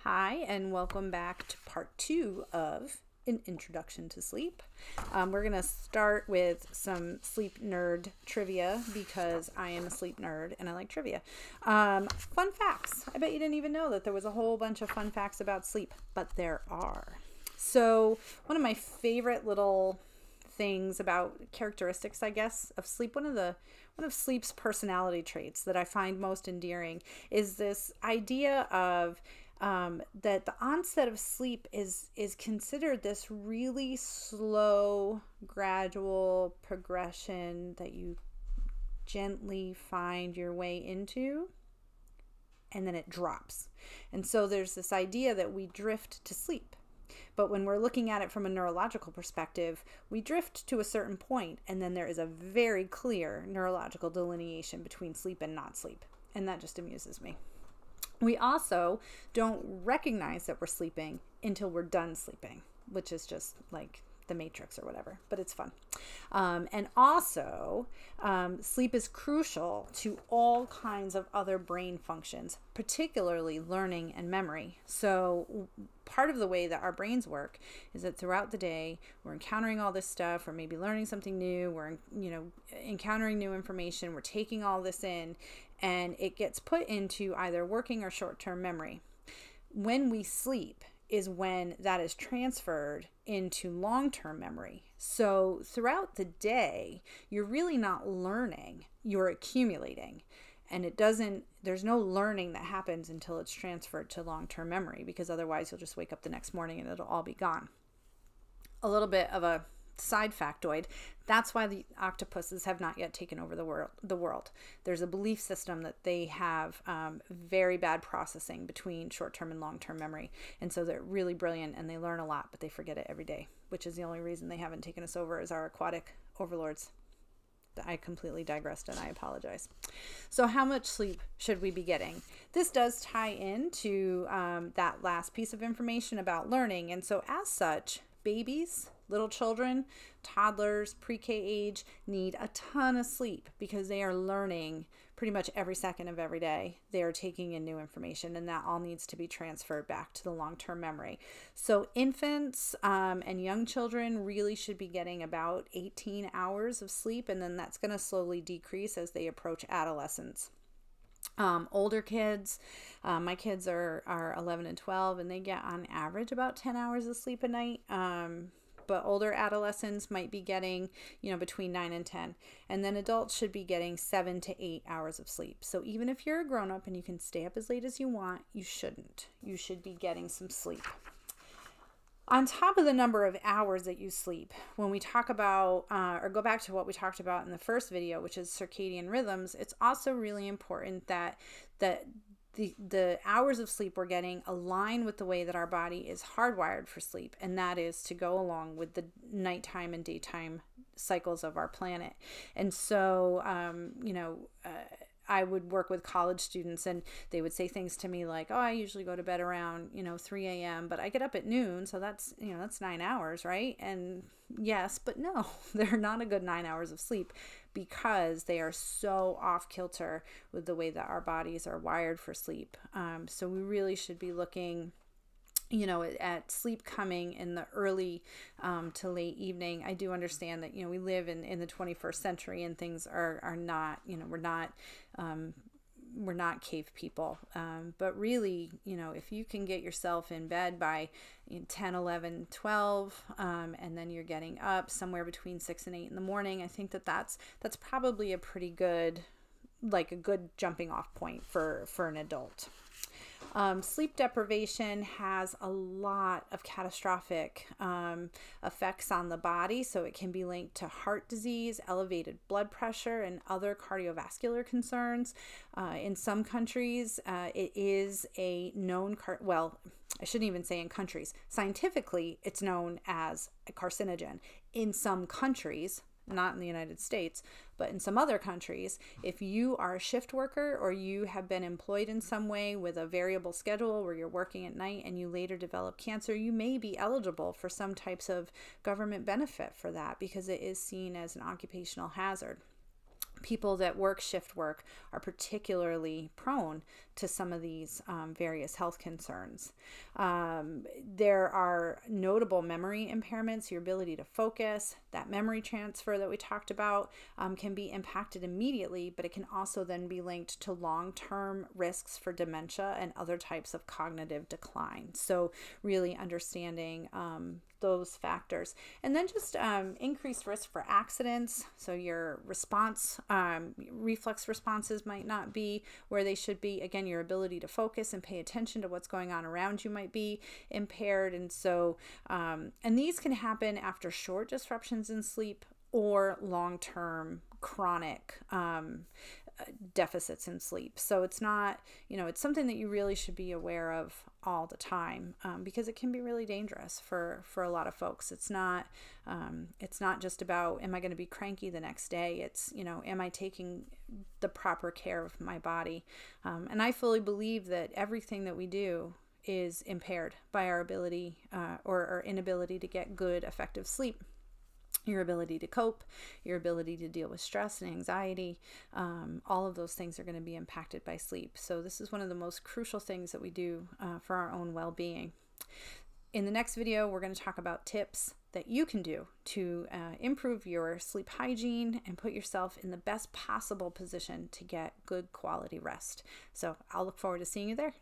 Hi, and welcome back to part 2 of An Introduction to Sleep. We're going to start with some sleep nerd trivia because I am a sleep nerd and I like trivia. Fun facts. I bet you didn't even know that there was a whole bunch of fun facts about sleep, but there are. So one of my favorite little things about characteristics, I guess, of sleep, one of sleep's personality traits that I find most endearing is this idea of that the onset of sleep is considered this really slow, gradual progression that you gently find your way into, and then it drops. And so there's this idea that we drift to sleep. But when we're looking at it from a neurological perspective, we drift to a certain point, and then there is a very clear neurological delineation between sleep and not sleep. And that just amuses me. We also don't recognize that we're sleeping until we're done sleeping, which is just like the Matrix or whatever, but it's fun. And also, sleep is crucial to all kinds of other brain functions, particularly learning and memory. So part of the way that our brains work is that throughout the day, we're encountering all this stuff, or maybe learning something new, we're encountering new information, we're taking all this in, and it gets put into either working or short-term memory. When we sleep is when that is transferred into long-term memory. So throughout the day, you're really not learning, you're accumulating. And there's no learning that happens until it's transferred to long-term memory, because otherwise you'll just wake up the next morning and it'll all be gone. A little bit of a side factoid, that's why the octopuses have not yet taken over the world. There's a belief system that they have very bad processing between short-term and long-term memory, and so they're really brilliant and they learn a lot, but they forget it every day, which is the only reason they haven't taken us over as our aquatic overlords. I completely digressed and I apologize. So how much sleep should we be getting? This does tie into that last piece of information about learning, and so as such, babies, little children, toddlers, pre-K age need a ton of sleep because they are learning pretty much every second of every day. They are taking in new information, and that all needs to be transferred back to the long-term memory. So infants and young children really should be getting about 18 hours of sleep, and then that's going to slowly decrease as they approach adolescence. Older kids, my kids are 11 and 12, and they get on average about 10 hours of sleep a night. But older adolescents might be getting, between 9 and 10. And then adults should be getting 7 to 8 hours of sleep. So even if you're a grown-up and you can stay up as late as you want, you shouldn't. You should be getting some sleep. On top of the number of hours that you sleep, when we talk about, or go back to what we talked about in the first video, which is circadian rhythms, it's also really important that the hours of sleep we're getting align with the way that our body is hardwired for sleep, and that is to go along with the nighttime and daytime cycles of our planet. And so, I would work with college students and they would say things to me like, oh, I usually go to bed around, 3 a.m., but I get up at noon. So that's 9 hours, right? And yes, but no, they're not a good 9 hours of sleep because they are so off kilter with the way that our bodies are wired for sleep. So we really should be looking at sleep coming in the early to late evening. I do understand that, we live in the 21st century and things are not, we're not cave people. But really, if you can get yourself in bed by 10, 11, 12, and then you're getting up somewhere between 6 and 8 in the morning, I think that's probably a pretty good, a good jumping off point for an adult. Sleep deprivation has a lot of catastrophic effects on the body, so it can be linked to heart disease, elevated blood pressure, and other cardiovascular concerns. In some countries, it is a known, I shouldn't even say in countries. Scientifically, it's known as a carcinogen. In some countries, not in the United States, but in some other countries, if you are a shift worker or you have been employed in some way with a variable schedule where you're working at night and you later develop cancer, you may be eligible for some types of government benefit for that because it is seen as an occupational hazard. people that work shift work are particularly prone to some of these various health concerns. There are notable memory impairments. Your ability to focus, that memory transfer that we talked about, can be impacted immediately, but it can also then be linked to long-term risks for dementia and other types of cognitive decline. So really understanding those factors. And then just increased risk for accidents. So your response, reflex responses might not be where they should be. Again, your ability to focus and pay attention to what's going on around you might be impaired. And so, and these can happen after short disruptions in sleep or long-term chronic deficits in sleep. So it's not, it's something that you really should be aware of all the time, because it can be really dangerous for a lot of folks. It's not just about, am I going to be cranky the next day? It's, am I taking the proper care of my body? And I fully believe that everything that we do is impaired by our ability or our inability to get good, effective sleep. Your ability to cope, your ability to deal with stress and anxiety, all of those things are going to be impacted by sleep. So this is one of the most crucial things that we do for our own well-being. In the next video, we're going to talk about tips that you can do to improve your sleep hygiene and put yourself in the best possible position to get good quality rest. So I'll look forward to seeing you there.